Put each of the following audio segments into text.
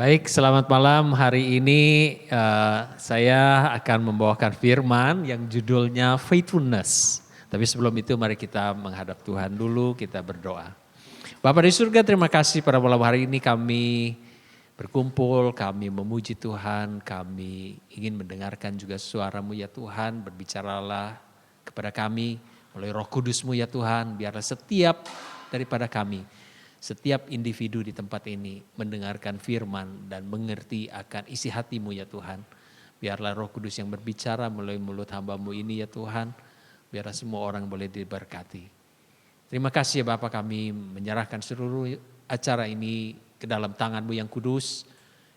Baik, selamat malam. Hari ini saya akan membawakan firman yang judulnya faithfulness. Tapi sebelum itu mari kita menghadap Tuhan dulu, kita berdoa. Bapa di surga, terima kasih pada malam hari ini kami berkumpul, kami memuji Tuhan, kami ingin mendengarkan juga suara-Mu ya Tuhan, berbicaralah kepada kami melalui Roh Kudus-Mu ya Tuhan, biarlah setiap daripada kami, setiap individu di tempat ini mendengarkan firman dan mengerti akan isi hati-Mu ya Tuhan. Biarlah Roh Kudus yang berbicara melalui mulut hamba-Mu ini ya Tuhan, biarlah semua orang boleh diberkati. Terima kasih ya Bapa, kami menyerahkan seluruh acara ini ke dalam tangan-Mu yang kudus.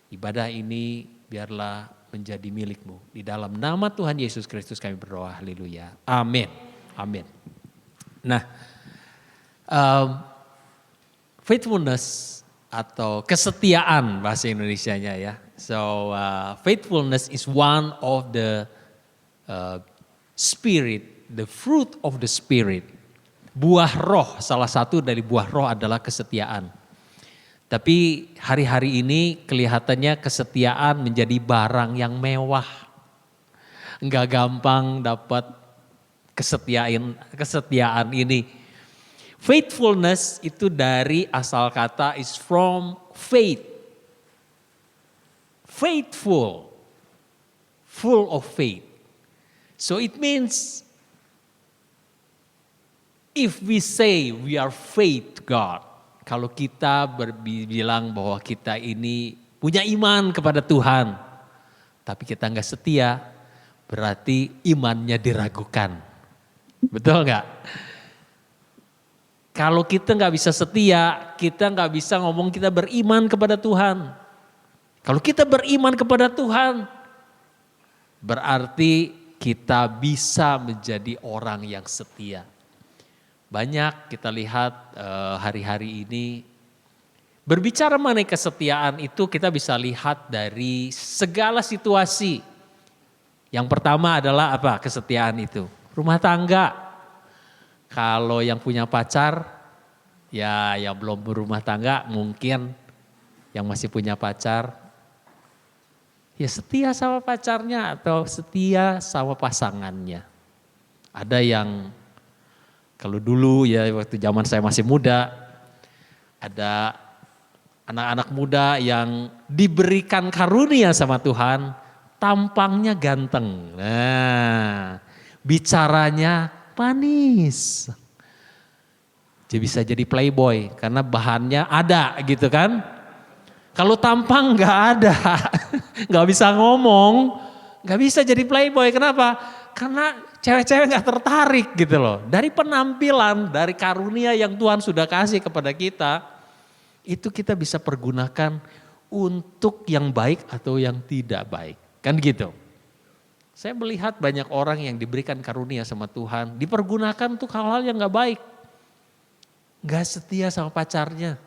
Ibadah ini biarlah menjadi milik-Mu. Di dalam nama Tuhan Yesus Kristus kami berdoa, haleluya. Amin. Amin. Nah, faithfulness atau kesetiaan bahasa Indonesianya ya. So faithfulness is one of the spirit, the fruit of the spirit. Buah roh, salah satu dari buah roh adalah kesetiaan. Tapi hari-hari ini kelihatannya kesetiaan menjadi barang yang mewah. Enggak gampang dapat kesetiaan ini. Faithfulness itu dari asal kata is from faith. Faithful. Full of faith. So it means if we say we are faith to God. Kalau kita bilang bahwa kita ini punya iman kepada Tuhan. Tapi kita enggak setia, berarti imannya diragukan. Betul enggak? Kalau kita nggak bisa setia, kita nggak bisa ngomong kita beriman kepada Tuhan. Kalau kita beriman kepada Tuhan, berarti kita bisa menjadi orang yang setia. Banyak kita lihat hari-hari ini, berbicara mengenai kesetiaan itu kita bisa lihat dari segala situasi. Yang pertama adalah apa kesetiaan itu? Rumah tangga. Kalau yang punya pacar, ya yang belum berumah tangga mungkin yang masih punya pacar, ya setia sama pacarnya atau setia sama pasangannya. Ada yang kalau dulu ya waktu zaman saya masih muda, ada anak-anak muda yang diberikan karunia sama Tuhan, tampangnya ganteng. Nah, bicaranya manis. Dia bisa jadi playboy karena bahannya ada gitu kan. Kalau tampang gak ada, gak bisa ngomong, gak bisa jadi playboy. Kenapa? Karena cewek-cewek gak tertarik gitu loh. Dari penampilan, dari karunia yang Tuhan sudah kasih kepada kita, itu kita bisa pergunakan untuk yang baik atau yang tidak baik. Kan gitu. Saya melihat banyak orang yang diberikan karunia sama Tuhan, dipergunakan untuk hal-hal yang gak baik. Gak setia sama pacarnya.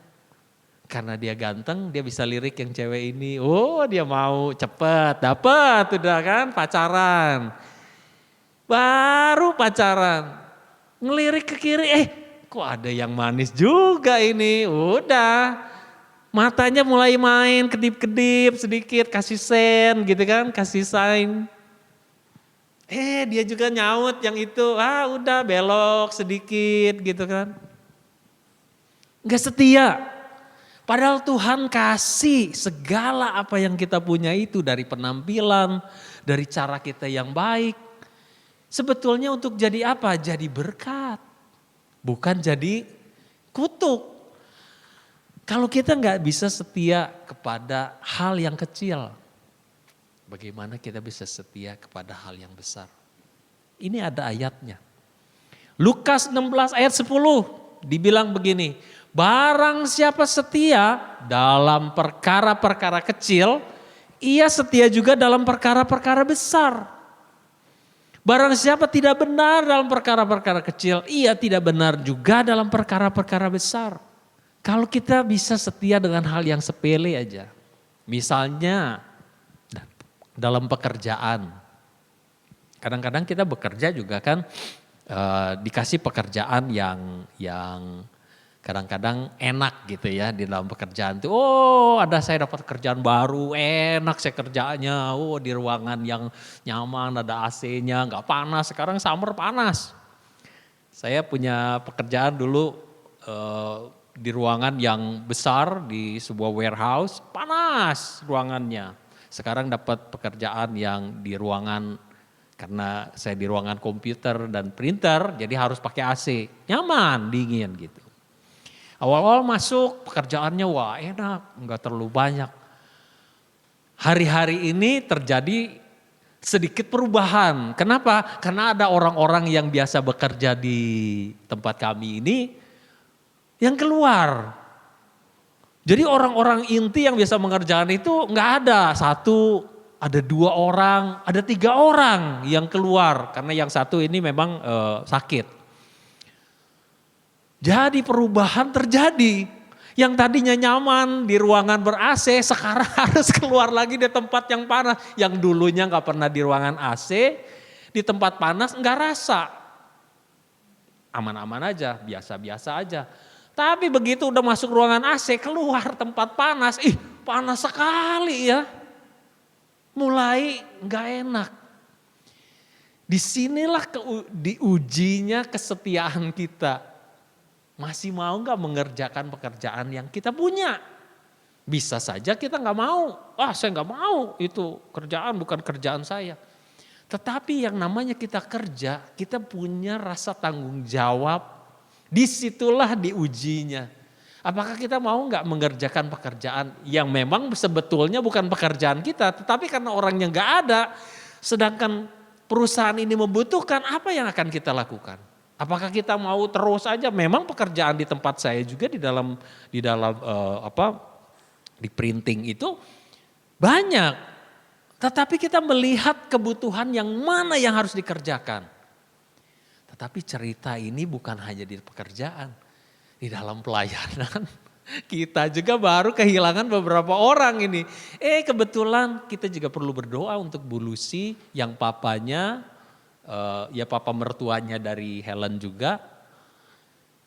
Karena dia ganteng, dia bisa lirik yang cewek ini. Oh dia mau cepet, dapet udah kan pacaran. Baru pacaran, ngelirik ke kiri, kok ada yang manis juga ini. Udah, matanya mulai main, kedip-kedip sedikit, kasih sen gitu kan, kasih sign. Dia juga nyaut yang itu, udah belok sedikit gitu kan. Gak setia. Padahal Tuhan kasih segala apa yang kita punya itu dari penampilan, dari cara kita yang baik. Sebetulnya untuk jadi apa? Jadi berkat. Bukan jadi kutuk. Kalau kita gak bisa setia kepada hal yang kecil, bagaimana kita bisa setia kepada hal yang besar? Ini ada ayatnya. Lukas 16 ayat 10 dibilang begini, barang siapa setia dalam perkara-perkara kecil, ia setia juga dalam perkara-perkara besar. Barang siapa tidak benar dalam perkara-perkara kecil, ia tidak benar juga dalam perkara-perkara besar. Kalau kita bisa setia dengan hal yang sepele aja, misalnya dalam pekerjaan. Kadang-kadang kita bekerja juga kan dikasih pekerjaan yang kadang-kadang enak gitu ya di dalam pekerjaan tuh. Oh, saya dapat kerjaan baru, enak saya kerjaannya. Oh, di ruangan yang nyaman, ada AC-nya, nggak panas. Sekarang summer panas. Saya punya pekerjaan dulu di ruangan yang besar di sebuah warehouse, panas ruangannya. Sekarang dapat pekerjaan yang di ruangan, karena saya di ruangan komputer dan printer, jadi harus pakai AC, nyaman, dingin gitu. Awal-awal masuk pekerjaannya wah enak, nggak terlalu banyak. Hari-hari ini terjadi sedikit perubahan. Kenapa? Karena ada orang-orang yang biasa bekerja di tempat kami ini yang keluar. Jadi orang-orang inti yang biasa mengerjakan itu nggak ada. Satu, ada 2 orang, ada 3 orang yang keluar. Karena yang satu ini memang sakit. Jadi perubahan terjadi. Yang tadinya nyaman di ruangan ber-AC sekarang harus keluar lagi di tempat yang panas. Yang dulunya gak pernah di ruangan AC, di tempat panas gak rasa. Aman-aman aja, biasa-biasa aja. Tapi begitu udah masuk ruangan AC, keluar tempat panas, panas sekali ya. Mulai gak enak. Disinilah diujinya kesetiaan kita. Masih mau gak mengerjakan pekerjaan yang kita punya? Bisa saja kita gak mau. Saya gak mau, itu kerjaan bukan kerjaan saya. Tetapi yang namanya kita kerja, kita punya rasa tanggung jawab. Disitulah diujinya. Apakah kita mau gak mengerjakan pekerjaan yang memang sebetulnya bukan pekerjaan kita. Tetapi karena orangnya gak ada, sedangkan perusahaan ini membutuhkan, apa yang akan kita lakukan? Apakah kita mau terus aja? Memang pekerjaan di tempat saya juga di dalam di printing itu banyak. Tetapi kita melihat kebutuhan yang mana yang harus dikerjakan. Tetapi cerita ini bukan hanya di pekerjaan, di dalam pelayanan. Kita juga baru kehilangan beberapa orang ini. Kebetulan kita juga perlu berdoa untuk Bu Lucy yang papanya papa mertuanya dari Helen juga.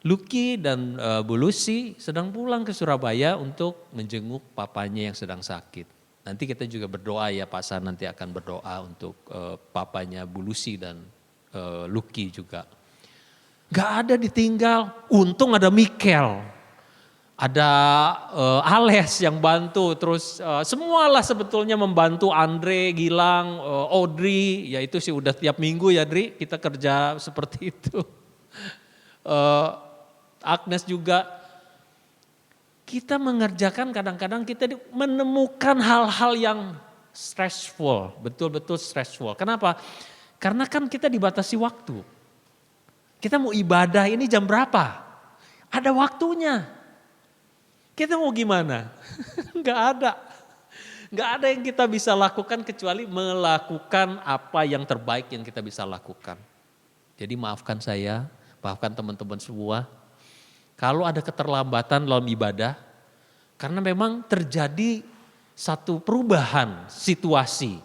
Lucky dan Bu Lucy sedang pulang ke Surabaya untuk menjenguk papanya yang sedang sakit. Nanti kita juga berdoa ya, Pak San nanti akan berdoa untuk papanya Bu Lucy dan Lucky juga. Gak ada ditinggal, untung ada Mikel. Ada Ales yang bantu, terus semualah sebetulnya membantu Andre, Gilang, Audrey, ya itu sih udah tiap minggu ya Dri, kita kerja seperti itu. Agnes juga, kita mengerjakan kadang-kadang kita menemukan hal-hal yang stressful, betul-betul stressful. Kenapa? Karena kan kita dibatasi waktu. Kita mau ibadah ini jam berapa? Ada waktunya. Kita mau gimana? Gak ada. Gak ada yang kita bisa lakukan kecuali melakukan apa yang terbaik yang kita bisa lakukan. Jadi maafkan saya, maafkan teman-teman semua. Kalau ada keterlambatan dalam ibadah, karena memang terjadi satu perubahan situasi.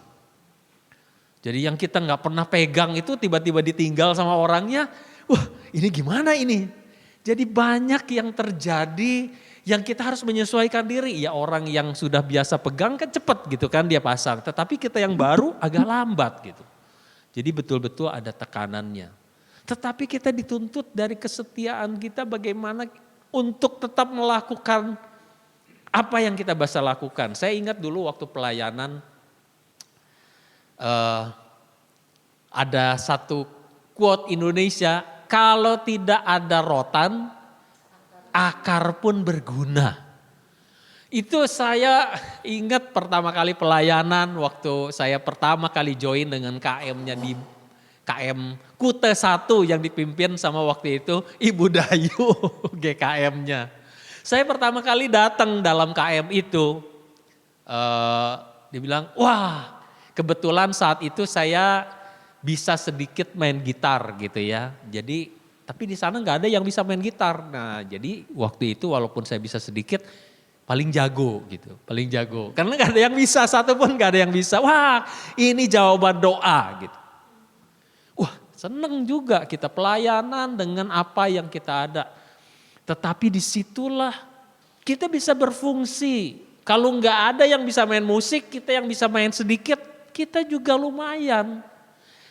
Jadi yang kita gak pernah pegang itu tiba-tiba ditinggal sama orangnya, wah ini gimana ini? Jadi banyak yang terjadi yang kita harus menyesuaikan diri. Ya orang yang sudah biasa pegang kan cepat gitu kan dia pasang. Tetapi kita yang baru agak lambat gitu. Jadi betul-betul ada tekanannya. Tetapi kita dituntut dari kesetiaan kita bagaimana untuk tetap melakukan apa yang kita bisa lakukan. Saya ingat dulu waktu pelayanan ada satu quote Indonesia, kalau tidak ada rotan, akar pun berguna. Itu saya ingat pertama kali pelayanan waktu saya pertama kali join dengan KM-nya di KM Kute 1 yang dipimpin sama waktu itu Ibu Dayu GKM-nya. Saya pertama kali datang dalam KM itu, dia bilang, wah kebetulan saat itu saya bisa sedikit main gitar gitu ya. Jadi tapi di sana nggak ada yang bisa main gitar. Nah jadi waktu itu walaupun saya bisa sedikit, paling jago gitu, paling jago. Karena nggak ada yang bisa, satu pun nggak ada yang bisa. Wah ini jawaban doa gitu. Wah seneng juga kita pelayanan dengan apa yang kita ada. Tetapi disitulah kita bisa berfungsi. Kalau nggak ada yang bisa main musik, kita yang bisa main sedikit, kita juga lumayan.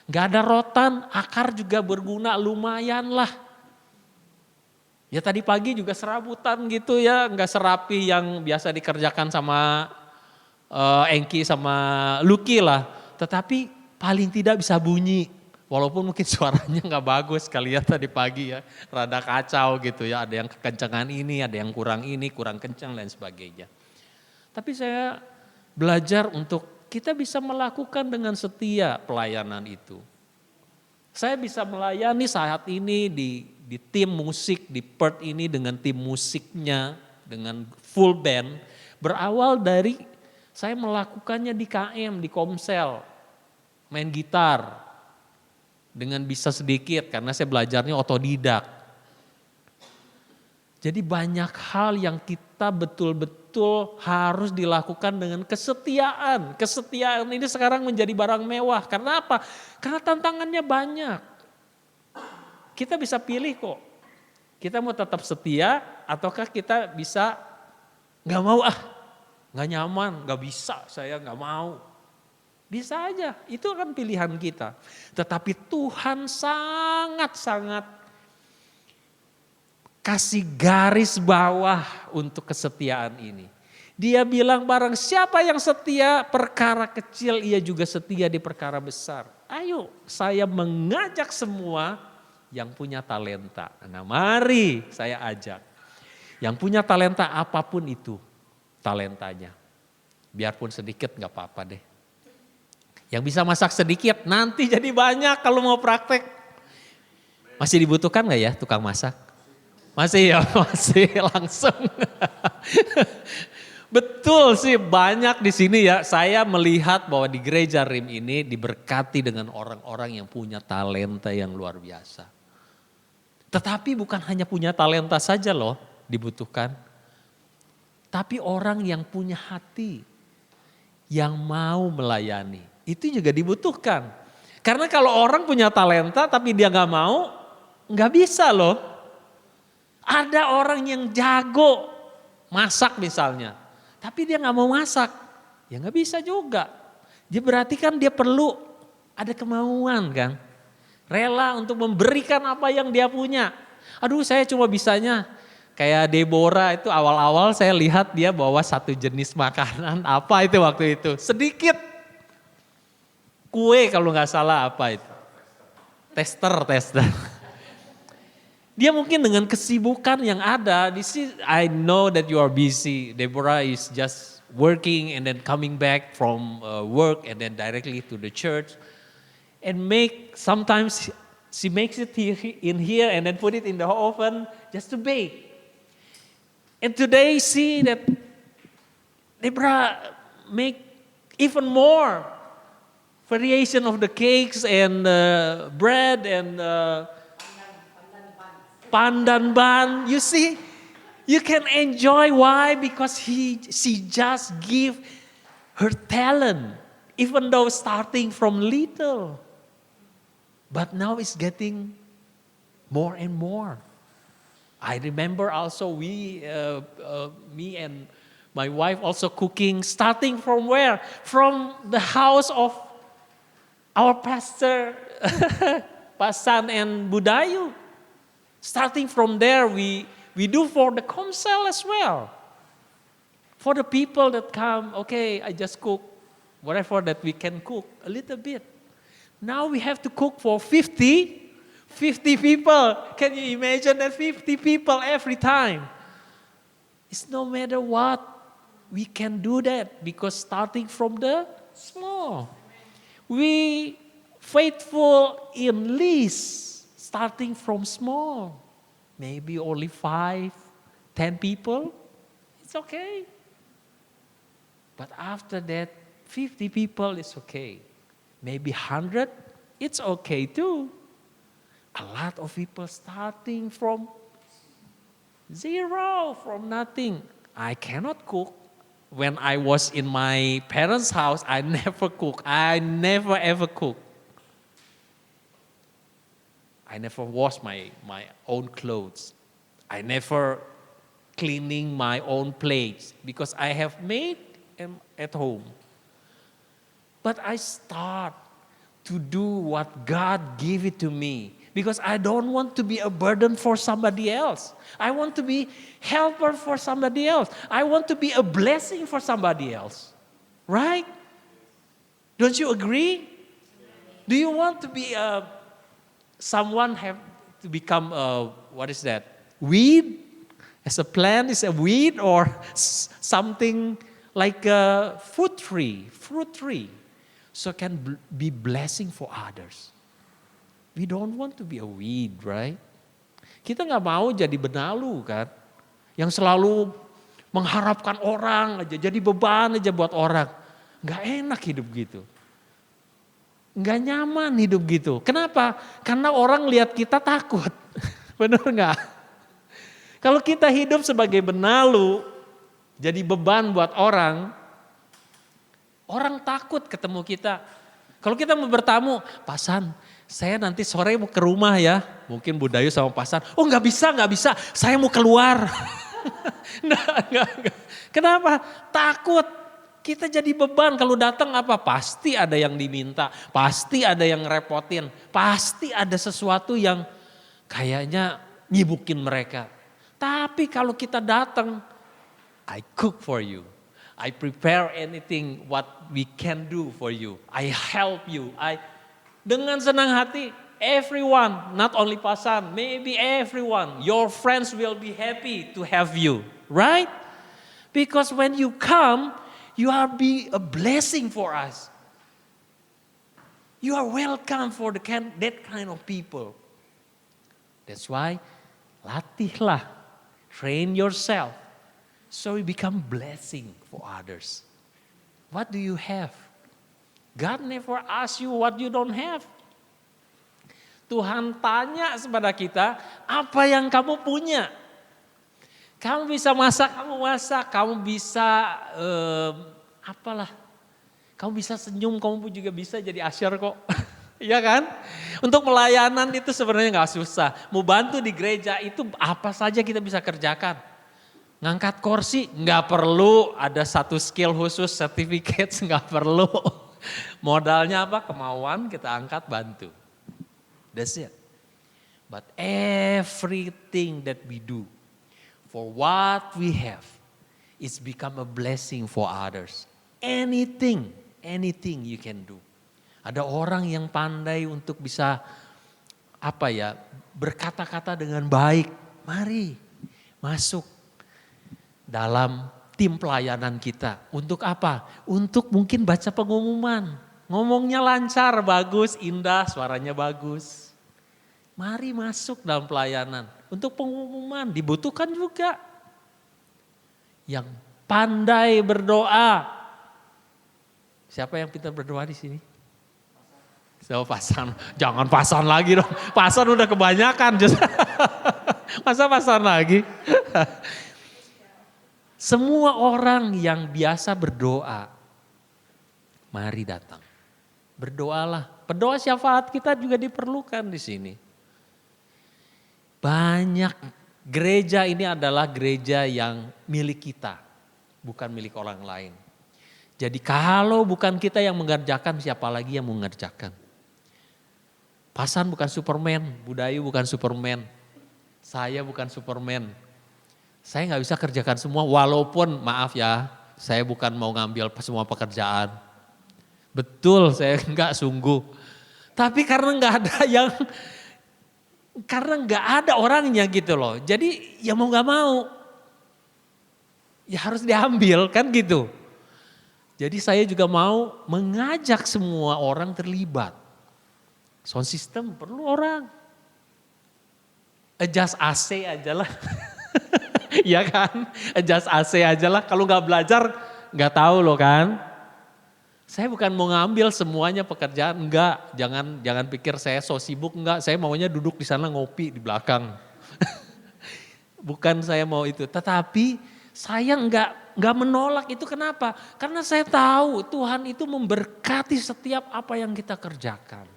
Nggak ada rotan, akar juga berguna, lumayan lah. Ya tadi pagi juga serabutan gitu ya, nggak serapi yang biasa dikerjakan sama Engki sama Lucky lah. Tetapi paling tidak bisa bunyi. Walaupun mungkin suaranya nggak bagus kali ya tadi pagi ya. Rada kacau gitu ya, ada yang kekencangan ini, ada yang kurang ini, kurang kencang dan sebagainya. Tapi saya belajar untuk kita bisa melakukan dengan setia pelayanan itu. Saya bisa melayani saat ini di tim musik, di Perth ini dengan tim musiknya, dengan full band. Berawal dari saya melakukannya di KM, di Komsel, main gitar. Dengan bisa sedikit karena saya belajarnya otodidak. Jadi banyak hal yang kita betul-betul harus dilakukan dengan kesetiaan. Kesetiaan ini sekarang menjadi barang mewah. Karena apa? Karena tantangannya banyak. Kita bisa pilih kok. Kita mau tetap setia ataukah kita bisa gak mau gak nyaman, gak bisa saya gak mau. Bisa aja, itu kan pilihan kita. Tetapi Tuhan sangat-sangat kasih garis bawah untuk kesetiaan ini. Dia bilang barang siapa yang setia perkara kecil ia juga setia di perkara besar. Ayo saya mengajak semua yang punya talenta. Nah mari saya ajak. Yang punya talenta apapun itu talentanya. Biarpun sedikit gak apa-apa deh. Yang bisa masak sedikit nanti jadi banyak kalau mau praktek. Masih dibutuhkan gak ya tukang masak? Masih ya, masih langsung. Betul sih banyak di sini ya. Saya melihat bahwa di gereja Rim ini diberkati dengan orang-orang yang punya talenta yang luar biasa. Tetapi bukan hanya punya talenta saja loh dibutuhkan. Tapi orang yang punya hati, yang mau melayani. Itu juga dibutuhkan. Karena kalau orang punya talenta tapi dia gak mau, gak bisa loh. Ada orang yang jago masak misalnya, tapi dia gak mau masak, ya gak bisa juga. Dia berarti kan dia perlu ada kemauan kan. Rela untuk memberikan apa yang dia punya. Aduh saya cuma bisanya kayak Deborah itu awal-awal saya lihat dia bawa satu jenis makanan apa itu waktu itu. Sedikit kue kalau gak salah apa itu. Tester. Dia mungkin dengan kesibukan yang ada, I know that you are busy. Deborah is just working and then coming back from work and then directly to the church. And sometimes she makes it in here and then put it in the oven just to bake. And today see that Deborah make even more variation of the cakes and bread and pandan ban, you see, you can enjoy. Why? Because she just give her talent, even though starting from little, but now it's getting more and more. I remember also me and my wife also cooking, starting from where? From the house of our pastor, Pasan and Budayu. Starting from there, we do for the Komsel as well. For the people that come, okay, I just cook whatever that we can cook, a little bit. Now we have to cook for 50 people. Can you imagine that 50 people every time? It's no matter what, we can do that because starting from the small. We faithful in least. Starting from small, maybe only 5, 10 people, it's okay. But after that, 50 people is okay. Maybe 100, it's okay too. A lot of people starting from zero, from nothing. I cannot cook. When I was in my parents' house, I never cook. I never ever cook. I never wash my own clothes. I never cleaning my own plates because I have made them at home. But I start to do what God gave it to me because I don't want to be a burden for somebody else. I want to be helper for somebody else. I want to be a blessing for somebody else. Right? Don't you agree? Do you want to be someone have to become a, what is that? Weed? As a plant is a weed or something like a fruit tree. So can be blessing for others. We don't want to be a weed, right? Kita nggak mau jadi benalu kan. Yang selalu mengharapkan orang aja, jadi beban aja buat orang. Nggak enak hidup gitu. Nggak nyaman hidup gitu. Kenapa? Karena orang lihat kita takut. Benar nggak? Kalau kita hidup sebagai benalu, jadi beban buat orang, orang takut ketemu kita. Kalau kita mau bertamu, Pasan, saya nanti sore mau ke rumah ya. Mungkin Bu Dayu sama Pasan, oh nggak bisa, saya mau keluar. Nggak. Kenapa? Takut. Kita jadi beban kalau datang apa? Pasti ada yang diminta, pasti ada yang ngerepotin, pasti ada sesuatu yang kayaknya nyibukin mereka. Tapi kalau kita datang, I cook for you. I prepare anything what we can do for you. I help you. Dengan senang hati, everyone, not only Pasan, maybe everyone, your friends will be happy to have you, right? Because when you come, you are be a blessing for us. You are welcome for that kind of people. That's why latihlah, train yourself, so you become blessing for others. What do you have? God never asks you what you don't have. Tuhan tanya kepada kita, apa yang kamu punya? Kamu bisa masak, kamu bisa apalah. Kamu bisa senyum, kamu pun juga bisa jadi asyar kok. Iya kan? Untuk pelayanan itu sebenarnya gak susah. Mau bantu di gereja itu apa saja kita bisa kerjakan. Ngangkat kursi gak perlu ada satu skill khusus, certificate gak perlu. Modalnya apa? Kemauan kita angkat bantu. That's it. But everything that we do for what we have is become a blessing for others. Anything you can do. Ada orang yang pandai untuk bisa berkata-kata dengan baik. Mari masuk dalam tim pelayanan kita. Untuk apa? Untuk mungkin baca pengumuman. Ngomongnya lancar, bagus, indah, suaranya bagus. Mari masuk dalam pelayanan. Untuk pengumuman dibutuhkan juga. Yang pandai berdoa. Siapa yang pintar berdoa di sini? So, Pasan, jangan Pasan lagi dong. Pasan udah kebanyakan. Masa Pasan lagi? Semua orang yang biasa berdoa, mari datang. Berdoalah. Berdoa syafaat kita juga diperlukan di sini. Banyak gereja ini adalah gereja yang milik kita, bukan milik orang lain. Jadi kalau bukan kita yang mengerjakan, siapa lagi yang mengerjakan? Pasan bukan Superman, Bu Dayu bukan Superman, saya bukan Superman. Saya gak bisa kerjakan semua walaupun maaf ya, saya bukan mau ngambil semua pekerjaan. Betul saya gak sungguh. Tapi karena gak ada orangnya gitu loh. Jadi ya mau gak mau, ya harus diambil kan gitu. Jadi saya juga mau mengajak semua orang terlibat. Sound system perlu orang. Adjust AC aja lah. Iya kan? Adjust AC aja lah. Kalau gak belajar gak tahu loh kan. Saya bukan mau ngambil semuanya pekerjaan, enggak. Jangan pikir saya so sibuk, enggak. Saya maunya duduk di sana ngopi di belakang. Bukan saya mau itu, tetapi saya enggak menolak itu. Kenapa? Karena saya tahu Tuhan itu memberkati setiap apa yang kita kerjakan.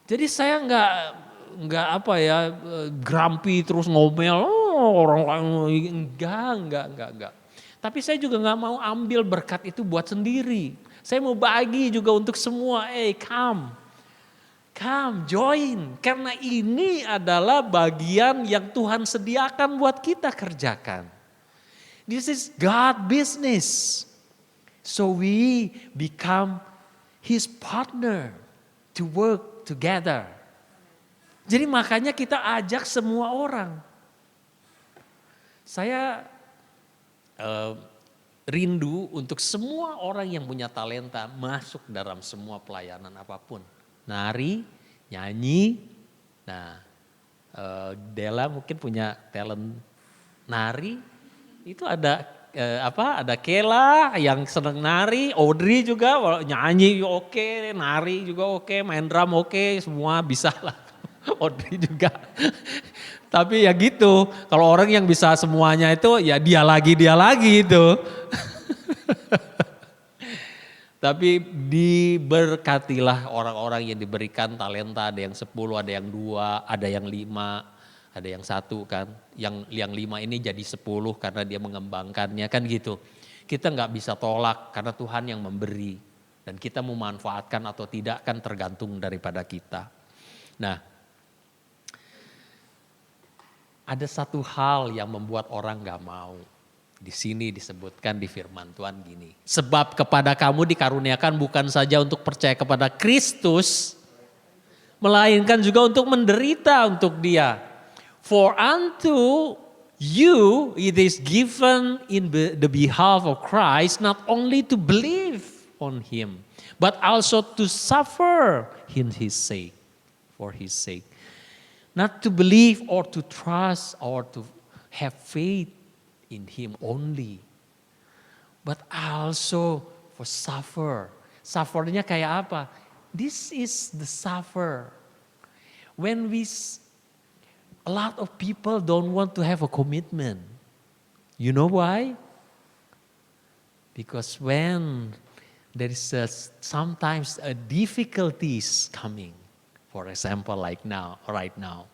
Jadi saya enggak nggak apa ya, grumpy terus ngomel, oh, orang lain enggak. Tapi saya juga nggak mau ambil berkat itu buat sendiri. Saya mau bagi juga untuk semua. Come, join. Karena ini adalah bagian yang Tuhan sediakan buat kita kerjakan. This is God business. So we become His partner to work together. Jadi makanya kita ajak semua orang. Saya rindu untuk semua orang yang punya talenta masuk dalam semua pelayanan apapun. Nari, nyanyi. Nah, Della mungkin punya talent nari. Itu ada ada Kela yang seneng nari, Audrey juga nyanyi oke, nari juga oke, main drum oke, semua bisa lah. Audrey juga. Tapi ya gitu, kalau orang yang bisa semuanya itu ya dia lagi itu. Tapi diberkatilah orang-orang yang diberikan talenta, ada yang 10, ada yang 2, ada yang 5, ada yang 1 kan. Yang 5 ini jadi 10 karena dia mengembangkannya kan gitu. Kita nggak bisa tolak karena Tuhan yang memberi. Dan kita memanfaatkan atau tidak kan tergantung daripada kita. Nah, ada satu hal yang membuat orang gak mau. Di sini disebutkan di firman Tuhan gini. Sebab kepada kamu dikaruniakan bukan saja untuk percaya kepada Kristus, melainkan juga untuk menderita untuk Dia. For unto you it is given in the behalf of Christ not only to believe on Him, but also to suffer in His sake, for His sake. Not to believe or to trust or to have faith in Him only, but also for suffer. Suffernya kayak apa? This is the suffer. When a lot of people don't want to have a commitment. You know why? Because when there is sometimes a difficulties coming, for example like right now,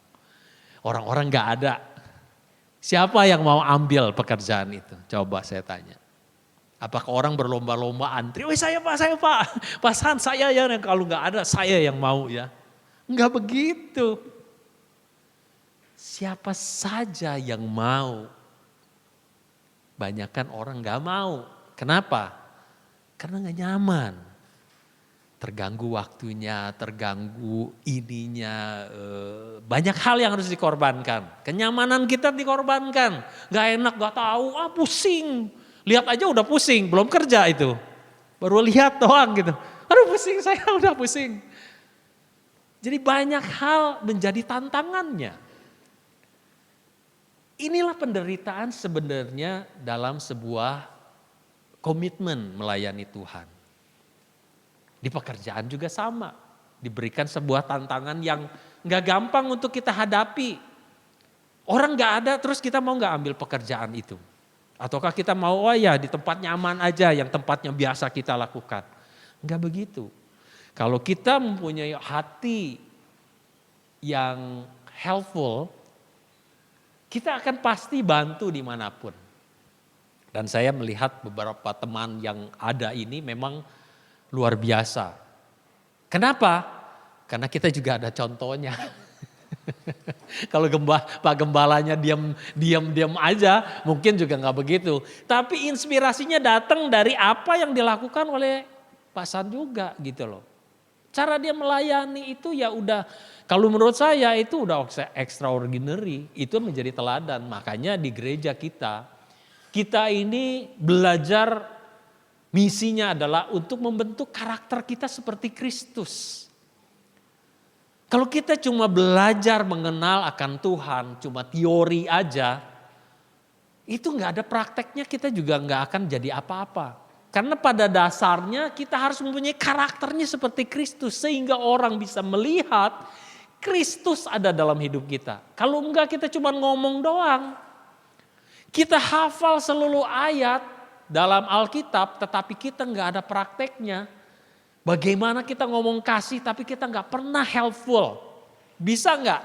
orang-orang gak ada. Siapa yang mau ambil pekerjaan itu? Coba saya tanya. Apakah orang berlomba-lomba antri? Saya pak. Pasan saya ya, yang kalau gak ada saya yang mau ya. Enggak begitu. Siapa saja yang mau. Banyakan orang gak mau. Kenapa? Karena gak nyaman. Terganggu waktunya, terganggu ininya, banyak hal yang harus dikorbankan. Kenyamanan kita dikorbankan, gak enak, gak tahu, pusing. Lihat aja udah pusing, belum kerja itu. Baru lihat doang gitu, aduh pusing saya udah pusing. Jadi banyak hal menjadi tantangannya. Inilah penderitaan sebenarnya dalam sebuah komitmen melayani Tuhan. Di pekerjaan juga sama. Diberikan sebuah tantangan yang gak gampang untuk kita hadapi. Orang gak ada terus kita mau gak ambil pekerjaan itu. Ataukah kita mau di tempat nyaman aja yang tempatnya biasa kita lakukan. Gak begitu. Kalau kita mempunyai hati yang helpful, kita akan pasti bantu dimanapun. Dan saya melihat beberapa teman yang ada ini memang luar biasa. Kenapa? Karena kita juga ada contohnya. Kalau Pak Gembalanya diam aja, mungkin juga nggak begitu. Tapi inspirasinya datang dari apa yang dilakukan oleh Pak San juga gitu loh. Cara dia melayani itu ya udah, kalau menurut saya itu udah extraordinary. Itu menjadi teladan. Makanya di gereja kita ini belajar. Misinya adalah untuk membentuk karakter kita seperti Kristus. Kalau kita cuma belajar mengenal akan Tuhan, cuma teori aja, itu gak ada prakteknya, kita juga gak akan jadi apa-apa. Karena pada dasarnya kita harus mempunyai karakternya seperti Kristus, sehingga orang bisa melihat Kristus ada dalam hidup kita. Kalau enggak kita cuma ngomong doang. Kita hafal seluruh ayat dalam Alkitab, tetapi kita nggak ada prakteknya. Bagaimana kita ngomong kasih tapi kita nggak pernah helpful. Bisa nggak?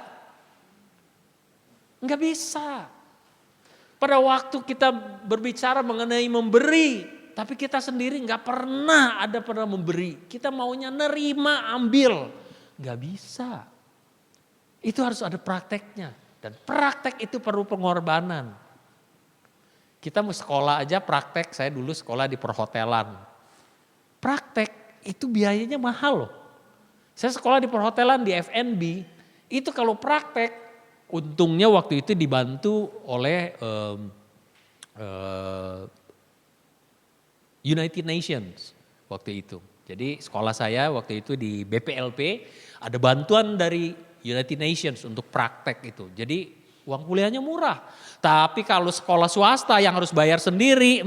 Nggak bisa. Pada waktu kita berbicara mengenai memberi, tapi kita sendiri nggak pernah memberi. Kita maunya nerima, ambil. Nggak bisa. Itu harus ada prakteknya. Dan praktek itu perlu pengorbanan. Kita mau sekolah aja praktek, saya dulu sekolah di perhotelan. Praktek itu biayanya mahal loh. Saya sekolah di perhotelan di F&B, itu kalau praktek, untungnya waktu itu dibantu oleh United Nations waktu itu. Jadi sekolah saya waktu itu di BPLP ada bantuan dari United Nations untuk praktek itu. Jadi uang kuliahnya murah. Tapi kalau sekolah swasta yang harus bayar sendiri,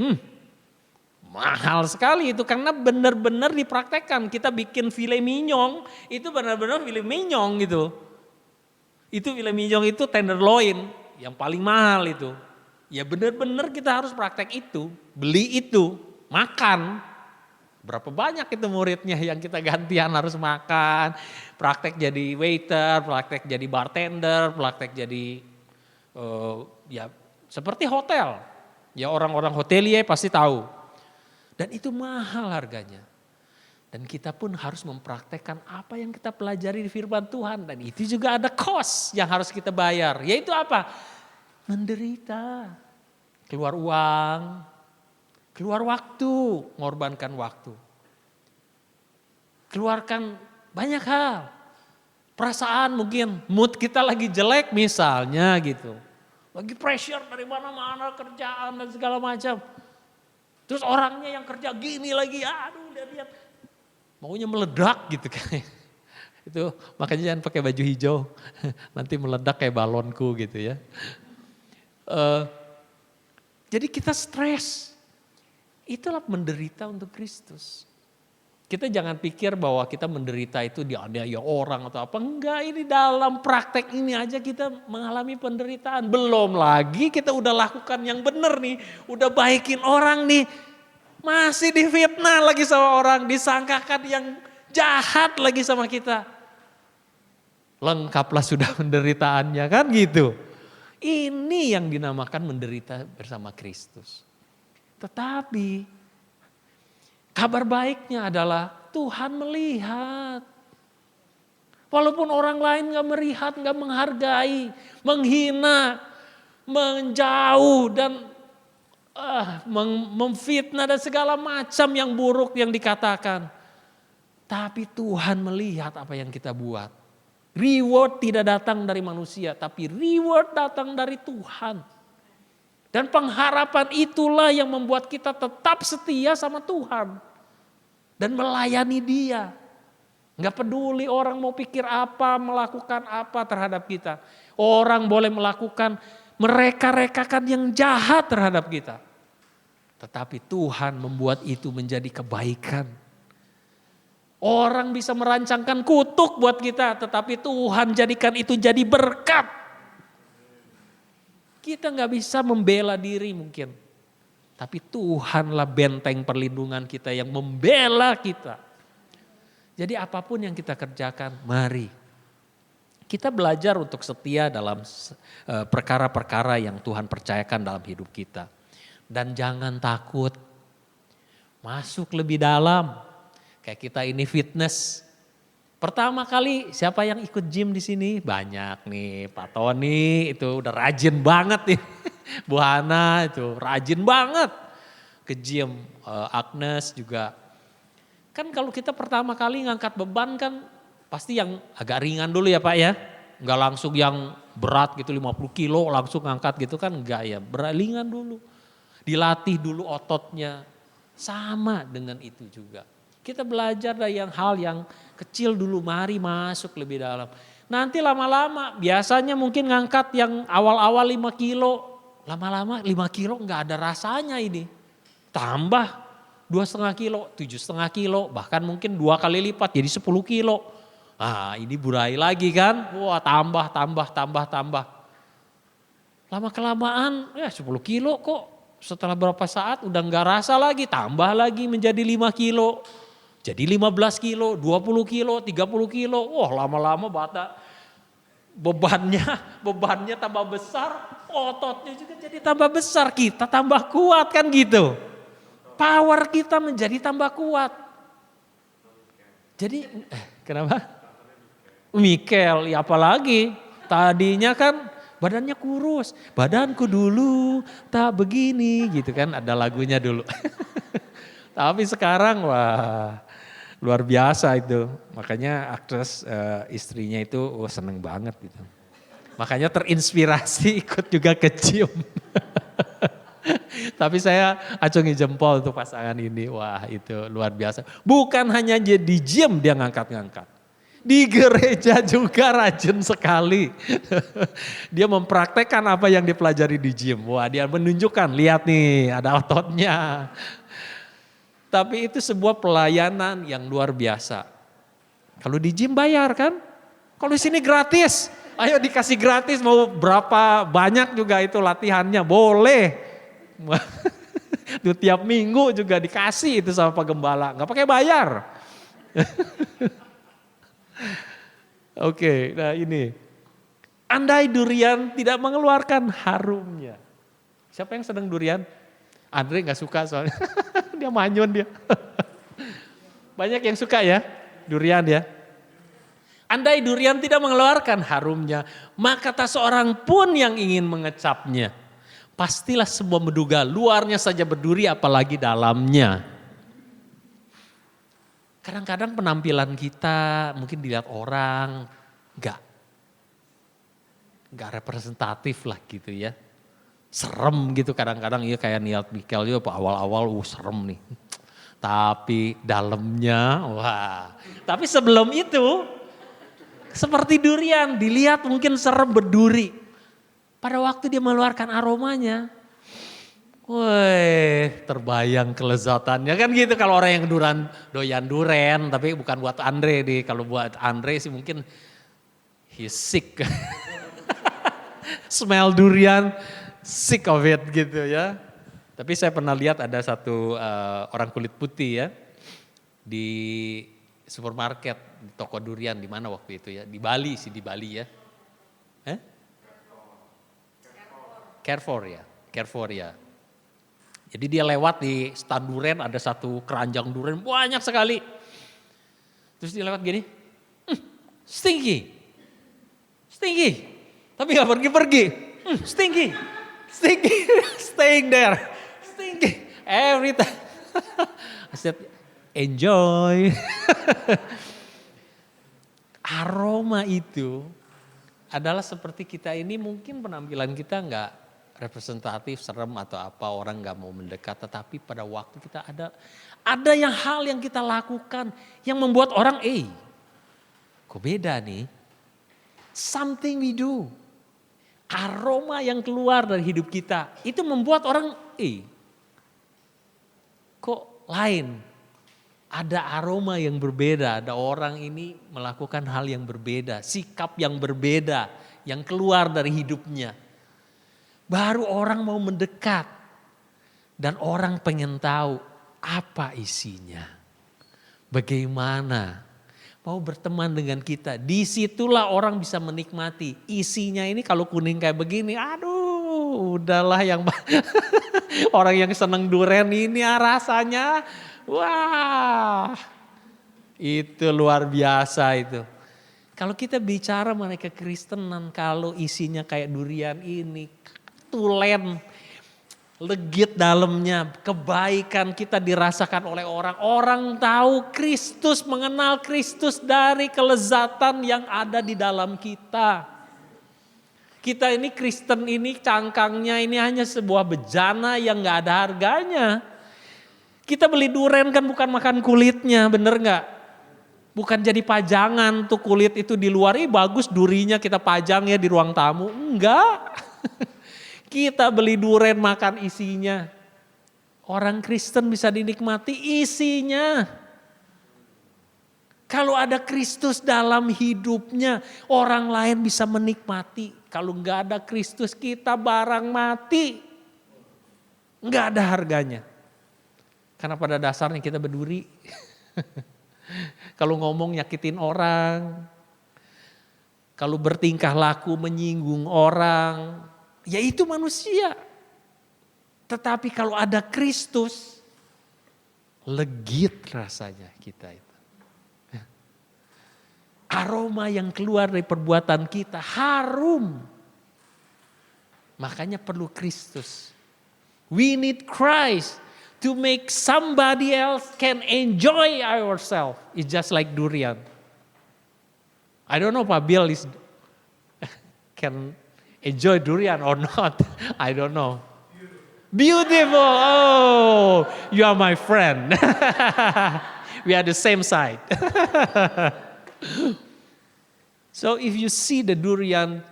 mahal sekali itu karena benar-benar dipraktekkan. Kita bikin filet mignon, itu benar-benar filet mignon gitu. Itu filet mignon itu tenderloin yang paling mahal itu. Ya benar-benar kita harus praktek itu, beli itu, makan. Berapa banyak itu muridnya yang kita gantian harus makan. Praktek jadi waiter, praktek jadi bartender, praktek jadi ya seperti hotel. Ya orang-orang hotelier pasti tahu. Dan itu mahal harganya. Dan kita pun harus mempraktekkan apa yang kita pelajari di firman Tuhan. Dan itu juga ada cost yang harus kita bayar. Yaitu apa? Menderita. Keluar uang. Keluar waktu. Mengorbankan waktu. Keluarkan banyak hal. Perasaan mungkin mood kita lagi jelek misalnya gitu. Lagi pressure dari mana-mana kerjaan dan segala macam. Terus orangnya yang kerja gini lagi, aduh lihat maunya meledak gitu kan. Itu makanya jangan pakai baju hijau, nanti meledak kayak balonku gitu ya. Jadi kita stres, itulah menderita untuk Kristus. Kita jangan pikir bahwa kita menderita itu dianiaya orang atau apa. Enggak, ini dalam praktek ini aja kita mengalami penderitaan. Belum lagi kita udah lakukan yang benar nih. Udah baikin orang nih. Masih difitnah lagi sama orang. Disangkakan yang jahat lagi sama kita. Lengkaplah sudah penderitaannya kan gitu. Ini yang dinamakan menderita bersama Kristus. Tetapi kabar baiknya adalah Tuhan melihat. Walaupun orang lain gak melihat, gak menghargai, menghina, menjauh dan memfitnah dan segala macam yang buruk yang dikatakan. Tapi Tuhan melihat apa yang kita buat. Reward tidak datang dari manusia, tapi reward datang dari Tuhan. Dan pengharapan itulah yang membuat kita tetap setia sama Tuhan. Dan melayani Dia. Gak peduli orang mau pikir apa, melakukan apa terhadap kita. Orang boleh melakukan, mereka-rekakan yang jahat terhadap kita. Tetapi Tuhan membuat itu menjadi kebaikan. Orang bisa merancangkan kutuk buat kita, tetapi Tuhan jadikan itu jadi berkat. Kita gak bisa membela diri mungkin. Tapi Tuhanlah benteng perlindungan kita yang membela kita. Jadi apapun yang kita kerjakan, mari. Kita belajar untuk setia dalam perkara-perkara yang Tuhan percayakan dalam hidup kita. Dan jangan takut. Masuk lebih dalam. Kayak kita ini fitness. Pertama kali siapa yang ikut gym di sini? Banyak nih, Pak Tony itu udah rajin banget nih. Bu Hana itu rajin banget ke gym. Agnes juga. Kan kalau kita pertama kali ngangkat beban kan pasti yang agak ringan dulu ya Pak ya. Enggak langsung yang berat gitu 50 kilo langsung ngangkat gitu kan enggak ya. Ringan dulu. Dilatih dulu ototnya. Sama dengan itu juga. Kita belajar dari hal yang kecil dulu, mari masuk lebih dalam. Nanti lama-lama biasanya mungkin ngangkat yang awal-awal 5 kilo. Lama-lama 5 kilo gak ada rasanya ini. Tambah 2,5 kilo, 7,5 kilo, bahkan mungkin 2 kali lipat jadi 10 kilo. Ah ini burai lagi kan, wah tambah. Lama kelamaan ya 10 kilo kok setelah berapa saat udah gak rasa lagi, tambah lagi menjadi 5 kilo. Jadi 15 kilo, 20 kilo, 30 kilo, wah lama-lama bebannya tambah besar, ototnya juga jadi tambah besar, kita tambah kuat kan gitu. Power kita menjadi tambah kuat. Jadi kenapa? Mikel, ya apalagi tadinya kan badannya kurus, badanku dulu tak begini gitu kan, ada lagunya dulu. Tapi sekarang wah luar biasa itu. Makanya aktris istrinya itu seneng banget gitu. Makanya terinspirasi ikut juga ke gym. Tapi saya acungi jempol untuk pasangan ini. Wah itu luar biasa. Bukan hanya di gym dia ngangkat-ngangkat. Di gereja juga rajin sekali. Dia mempraktekkan apa yang dipelajari di gym. Wah dia menunjukkan, lihat nih ada ototnya. Tapi itu sebuah pelayanan yang luar biasa. Kalau di gym bayar kan? Kalau di sini gratis. Ayo dikasih gratis, mau berapa banyak juga itu latihannya, boleh. Tuh tiap minggu juga dikasih itu sama Pak Gembala, nggak pakai bayar. Oke, nah ini. Andai durian tidak mengeluarkan harumnya. Siapa yang sedang durian? Andre nggak suka soalnya, dia manyun dia. Banyak yang suka ya, durian ya. Andai durian tidak mengeluarkan harumnya, maka tak seorang pun yang ingin mengecapnya. Pastilah semua menduga, luarnya saja berduri apalagi dalamnya. Kadang-kadang penampilan kita mungkin dilihat orang nggak representatif lah gitu ya. Serem gitu kadang-kadang ya kayak niat Mikel ya awal-awal serem nih. Tapi dalamnya wah. Tapi sebelum itu seperti durian dilihat mungkin serem berduri. Pada waktu dia mengeluarkan aromanya. Wih terbayang kelezatannya kan gitu kalau orang yang doyan duren. Tapi bukan buat Andre nih. Kalau buat Andre sih mungkin he's sick. Smell durian. Sick of it gitu ya. Tapi saya pernah lihat ada satu orang kulit putih ya. Di supermarket, di toko durian di mana waktu itu ya. Di Bali sih, di Bali ya. Carrefour ya. Jadi dia lewat di stand durian ada satu keranjang durian banyak sekali. Terus dia lewat gini, stinky. Tapi gak pergi-pergi, stinky, staying there, stinky, every time. I said, enjoy. Aroma itu adalah seperti kita ini mungkin penampilan kita nggak representatif, serem atau apa orang nggak mau mendekat, tetapi pada waktu kita ada hal yang kita lakukan yang membuat orang, kok beda nih? Something we do. Aroma yang keluar dari hidup kita itu membuat orang, kok lain? Ada aroma yang berbeda, ada orang ini melakukan hal yang berbeda, sikap yang berbeda yang keluar dari hidupnya. Baru orang mau mendekat dan orang pengen tahu apa isinya. Bagaimana mau berteman dengan kita. Disitulah orang bisa menikmati. Isinya ini kalau kuning kayak begini, aduh udahlah yang orang yang seneng durian ini rasanya. Wah itu luar biasa itu. Kalau kita bicara mengenai kekristenan, kalau isinya kayak durian ini, tulen, legit dalamnya, kebaikan kita dirasakan oleh orang. Orang tahu Kristus, mengenal Kristus dari kelezatan yang ada di dalam kita. Kita ini Kristen ini cangkangnya ini hanya sebuah bejana yang gak ada harganya. Kita beli durian kan bukan makan kulitnya, bener gak? Bukan jadi pajangan tuh kulit itu di luar, bagus durinya kita pajang ya di ruang tamu. Enggak. Kita beli durian makan isinya. Orang Kristen bisa dinikmati isinya. Kalau ada Kristus dalam hidupnya, orang lain bisa menikmati. Kalau enggak ada Kristus kita barang mati. Enggak ada harganya. Karena pada dasarnya kita berduri. Kalau ngomong nyakitin orang. Kalau bertingkah laku menyinggung orang, ya itu manusia. Tetapi kalau ada Kristus, legit rasanya kita itu. Aroma yang keluar dari perbuatan kita harum. Makanya perlu Kristus. We need Christ to make somebody else can enjoy ourselves. It's just like durian. I don't know Pak Bill is can enjoy durian or not. I don't know. Beautiful. Oh, you are my friend. We are the same side. So if you see the durian,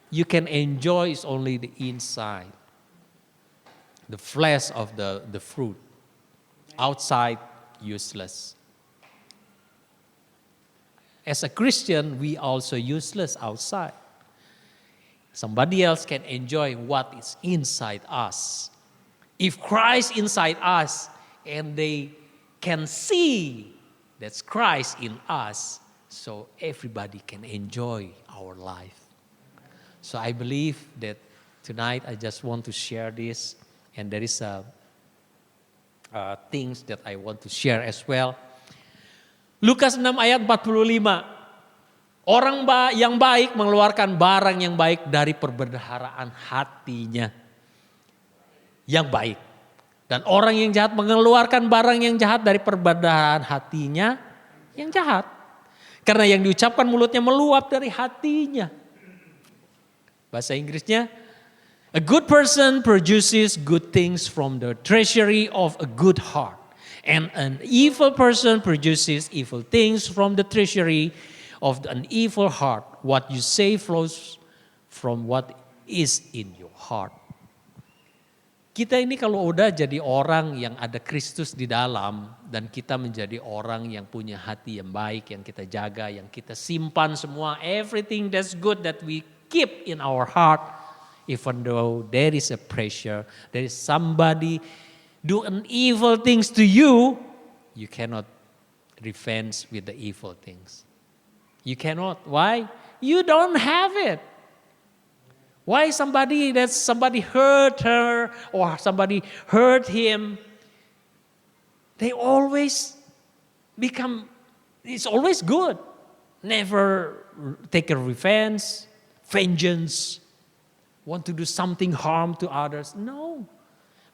you can enjoy is only the inside. The flesh of the fruit. Outside, useless. As a Christian, we also useless outside. Somebody else can enjoy what is inside us. If Christ inside us and they can see that's Christ in us, so everybody can enjoy our life. So I believe that tonight I just want to share this, and there is things that I want to share as well. Lukas 6 ayat 45. Orang yang baik mengeluarkan barang yang baik dari perbendaharaan hatinya. Yang baik. Dan orang yang jahat mengeluarkan barang yang jahat dari perbendaharaan hatinya yang jahat. Karena yang diucapkan mulutnya meluap dari hatinya. Bahasa Inggrisnya, a good person produces good things from the treasury of a good heart. And an evil person produces evil things from the treasury of an evil heart. What you say flows from what is in your heart. Kita ini kalau udah jadi orang yang ada Kristus di dalam dan kita menjadi orang yang punya hati yang baik, yang kita jaga, yang kita simpan semua, everything that's good that we keep in our heart, even though there is a pressure, there is somebody do an evil things to you, you cannot revenge with the evil things. You cannot. Why? You don't have it. Why somebody hurt her or somebody hurt him, they always become, it's always good. Never take a revenge, vengeance, want to do something harm to others. No,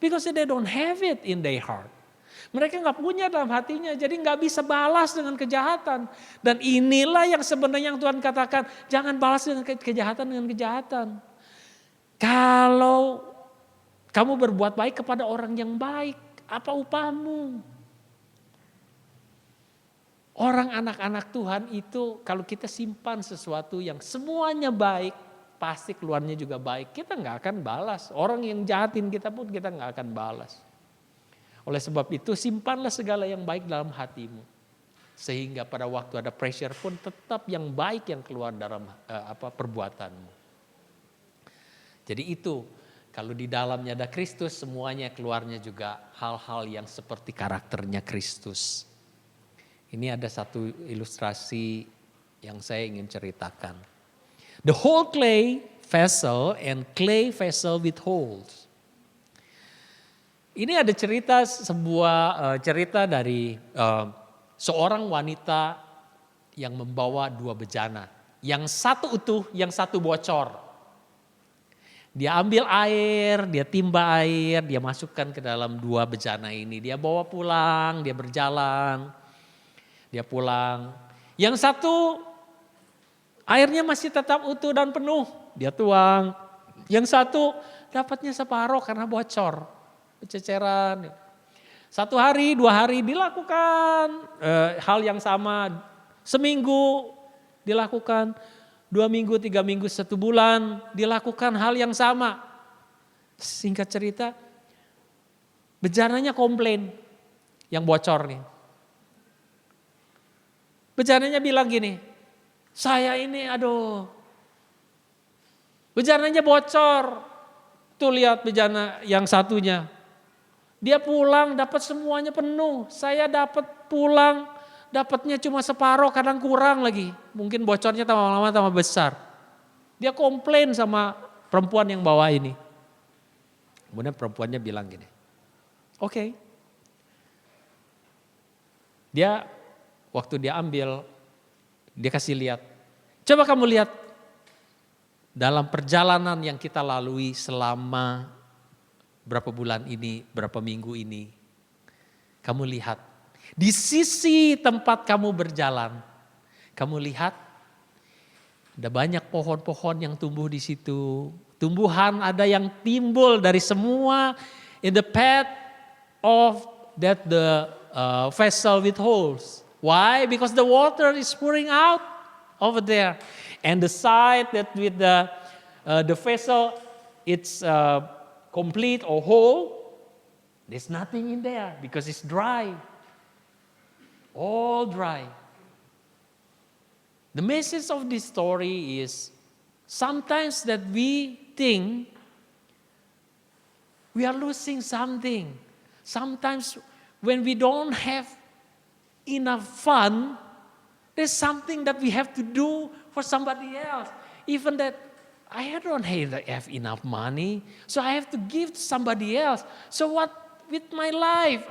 because they don't have it in their heart. Mereka gak punya dalam hatinya, jadi gak bisa balas dengan kejahatan. Dan inilah yang sebenarnya yang Tuhan katakan, jangan balas dengan kejahatan dengan kejahatan. Kalau kamu berbuat baik kepada orang yang baik, apa upahmu? Orang anak-anak Tuhan itu kalau kita simpan sesuatu yang semuanya baik, pasti keluarnya juga baik. Kita gak akan balas. Orang yang jahatin kita pun kita gak akan balas. Oleh sebab itu simpanlah segala yang baik dalam hatimu. Sehingga pada waktu ada pressure pun tetap yang baik yang keluar dalam perbuatanmu. Jadi itu kalau di dalamnya ada Kristus semuanya keluarnya juga hal-hal yang seperti karakternya Kristus. Ini ada satu ilustrasi yang saya ingin ceritakan. The whole clay vessel and clay vessel with holes. Ini ada cerita dari seorang wanita yang membawa dua bejana. Yang satu utuh, yang satu bocor. Dia ambil air, dia timba air, dia masukkan ke dalam dua bejana ini. Dia bawa pulang, dia berjalan, dia pulang. Yang satu airnya masih tetap utuh dan penuh, dia tuang. Yang satu dapatnya separuh karena bocor, bececeran. 1 hari, 2 hari dilakukan hal yang sama. Seminggu dilakukan. 2 minggu, 3 minggu, 1 bulan dilakukan hal yang sama. Singkat cerita, bejananya komplain yang bocor nih. Bejananya bilang gini, saya ini bejananya bocor. Tuh lihat bejana yang satunya. Dia pulang dapat semuanya penuh. Saya dapat pulang dapatnya cuma separuh, kadang kurang lagi. Mungkin bocornya lama-lama tambah besar. Dia komplain sama perempuan yang bawa ini. Kemudian perempuannya bilang gini, oke. Dia waktu dia ambil, dia kasih lihat. Coba kamu lihat dalam perjalanan yang kita lalui selama berapa bulan ini, berapa minggu ini. Kamu lihat, di sisi tempat kamu berjalan, kamu lihat ada banyak pohon-pohon yang tumbuh di situ. Tumbuhan ada yang timbul dari semua in the path of that the vessel with holes. Why? Because the water is pouring out over there. And the side that with the vessel it's complete or whole, there's nothing in there because it's dry. All dry. The message of this story is sometimes that we think we are losing something. Sometimes when we don't have enough fun, there's something that we have to do for somebody else. Even that I don't have enough money, so I have to give to somebody else. So what with my life?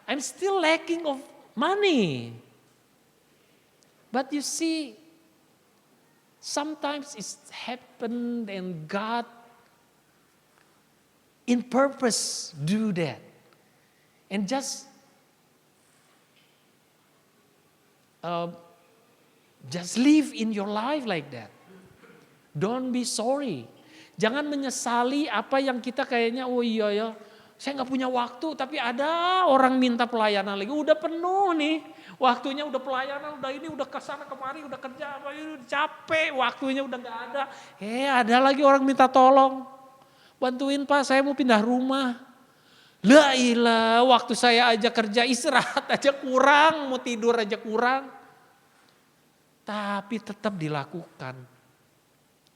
I'm still lacking of money. But you see, sometimes it's happened and God in purpose do that. And just live in your life like that. Don't be sorry. Jangan menyesali apa yang kita kayaknya, oh iya ya, saya gak punya waktu, tapi ada orang minta pelayanan lagi, udah penuh nih. Waktunya udah pelayanan, udah ini, udah kesana kemari, udah kerja, udah capek, waktunya udah gak ada. Ada lagi orang minta tolong. Bantuin Pak, saya mau pindah rumah. La ilah, waktu saya aja kerja, istirahat aja kurang, mau tidur aja kurang. Tapi tetap dilakukan.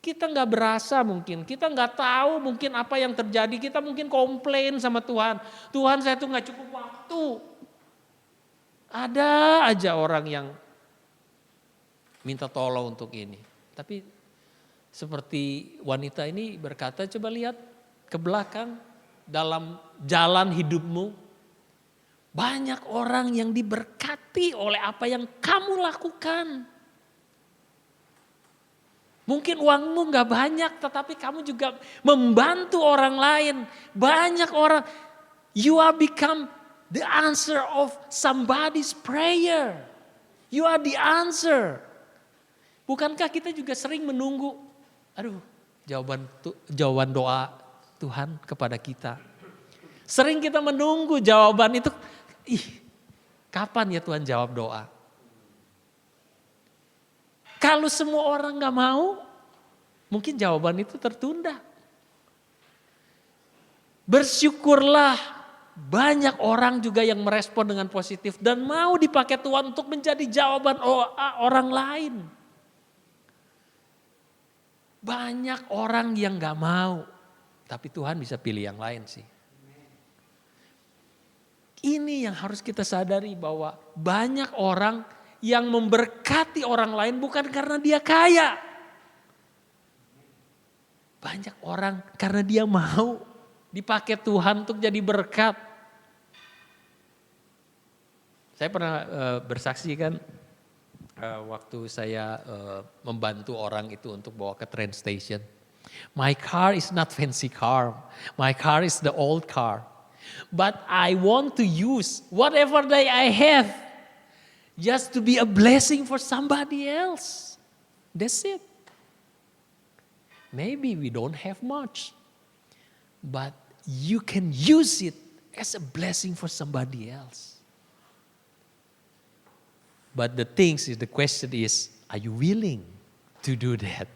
Kita gak berasa mungkin, kita gak tahu mungkin apa yang terjadi, kita mungkin komplain sama Tuhan. Tuhan saya tuh gak cukup waktu. Ada aja orang yang minta tolong untuk ini. Tapi seperti wanita ini berkata, coba lihat ke belakang dalam jalan hidupmu. Banyak orang yang diberkati oleh apa yang kamu lakukan. Mungkin uangmu gak banyak tetapi kamu juga membantu orang lain. Banyak orang, you are become the answer of somebody's prayer. You are the answer. Bukankah kita juga sering menunggu, jawaban doa Tuhan kepada kita. Sering kita menunggu jawaban itu, kapan ya Tuhan jawab doa? Kalau semua orang gak mau, mungkin jawaban itu tertunda. Bersyukurlah banyak orang juga yang merespon dengan positif dan mau dipakai Tuhan untuk menjadi jawaban orang lain. Banyak orang yang gak mau, tapi Tuhan bisa pilih yang lain sih. Ini yang harus kita sadari bahwa banyak orang yang memberkati orang lain bukan karena dia kaya. Banyak orang karena dia mau dipakai Tuhan untuk jadi berkat. Saya pernah bersaksi kan waktu saya membantu orang itu untuk bawa ke train station. My car is not fancy car. My car is the old car. But I want to use whatever that I have just to be a blessing for somebody else. That's it. Maybe we don't have much, but you can use it as a blessing for somebody else. But the question is, are you willing to do that?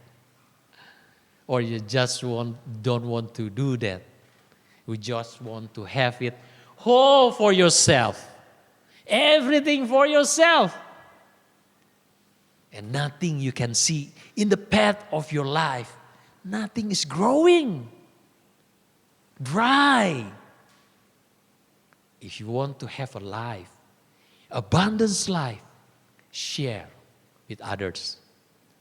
Or you just don't want to do that? You just want to have it all for yourself. Everything for yourself. And nothing you can see in the path of your life. Nothing is growing. Dry. If you want to have a life, abundance life, Share with others.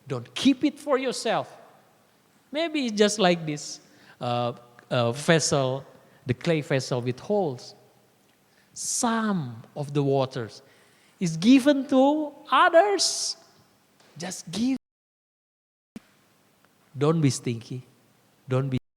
Don't keep it for yourself. Maybe it's just like this vessel, the clay vessel with holes. Some of the waters is given to others. Just give. Don't be stinky. Don't be